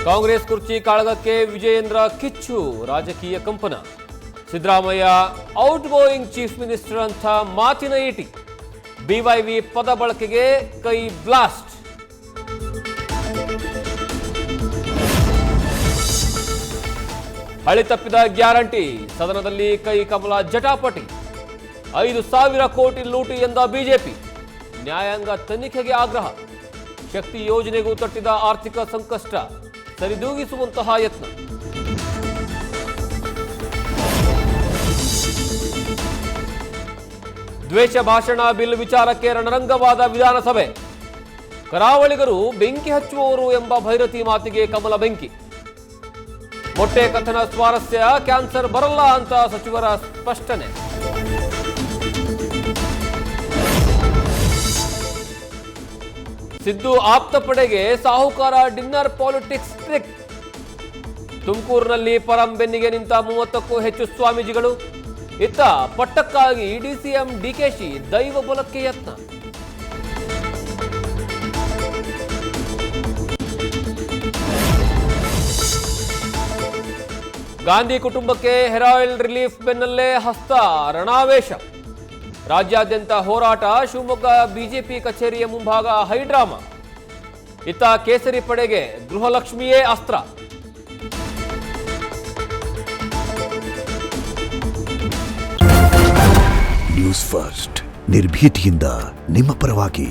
ಕಾಂಗ್ರೆಸ್ ಕುರ್ಚಿ ಕಾಳಗಕ್ಕೆ ವಿಜಯೇಂದ್ರ ಕಿಚ್ಚು, ರಾಜಕೀಯ ಕಂಪನ. Siddaramaiah out going chief minister ಅಂತ ಮಾತಿನ ಈಟಿ. ಬಿವೈವಿ ಪದ ಬಳಕೆಗೆ ಕೈ ಬ್ಲಾಸ್ಟ್. ಹಳಿ ತಪ್ಪಿದ ಗ್ಯಾರಂಟಿ, ಸದನದಲ್ಲಿ ಕೈ ಕಮಲ ಜಟಾಪಟಿ. 5,000 ಕೋಟಿ ಲೂಟಿ ಎಂದ ಬಿಜೆಪಿ, ನ್ಯಾಯಾಂಗ ತನಿಖೆಗೆ ಆಗ್ರಹ. ಶಕ್ತಿ ಯೋಜನೆಗೂ ತಟ್ಟಿದ ಆರ್ಥಿಕ ಸಂಕಷ್ಟ, ಸರಿದೂಗಿಸುವಂತಹ ಯತ್ನ. ದ್ವೇಷ ಭಾಷಣ ಬಿಲ್ ವಿಚಾರಕ್ಕೆ ರಣರಂಗವಾದ ವಿಧಾನಸಭೆ. ಕರಾವಳಿಗರು ಬೆಂಕಿ ಹಚ್ಚುವವರು ಎಂಬ ಭೈರತಿ ಮಾತಿಗೆ ಕಮಲ ಬೆಂಕಿ. ಮೊಟ್ಟೆ ಕಥನ ಸ್ವಾರಸ್ಯ, ಕ್ಯಾನ್ಸರ್ ಬರಲ್ಲ ಅಂತ ಸಚಿವರ ಸ್ಪಷ್ಟನೆ. ಸಿದ್ದು ಆಪ್ತ ಪಡೆಗೆ ಸಾಹುಕಾರ ಡಿನ್ನರ್ ಪಾಲಿಟಿಕ್ಸ್ ಟ್ರಿಕ್. ತುಮಕೂರಿನಲ್ಲಿ ಪರಂ ಬೆನ್ನಿಗೆ ನಿಂತ 30ಕ್ಕೂ ಹೆಚ್ಚು ಸ್ವಾಮೀಜಿಗಳು. ಇತ್ತ ಪಟ್ಟಕ್ಕಾಗಿ ಡಿಸಿಎಂ ಡಿಕೆಶಿ ದೈವ ಬಲಕ್ಕೆ ಯತ್ನ. ಗಾಂಧಿ ಕುಟುಂಬಕ್ಕೆ ಹೆರಾಯಿಲ್ ರಿಲೀಫ್ ಬೆನ್ನಲ್ಲೇ ಹಸ್ತ, ರಣಾವೇಶ. ರಾಜ್ಯಾದ್ಯಂತ ಹೋರಾಟ, ಶಿವಮೊಗ್ಗ ಬಿಜೆಪಿ ಕಚೇರಿಯ ಮುಂಭಾಗ ಹೈಡ್ರಾಮಾ. ಇತ್ತ ಕೇಸರಿ ಪಡೆಗೆ ಗೃಹಲಕ್ಷ್ಮಿಯೇ ಅಸ್ತ್ರ. ನ್ಯೂಸ್ ಫಸ್ಟ್, ನಿರ್ಭೀತಿಯಿಂದ ನಿಮ್ಮ ಪರವಾಗಿ.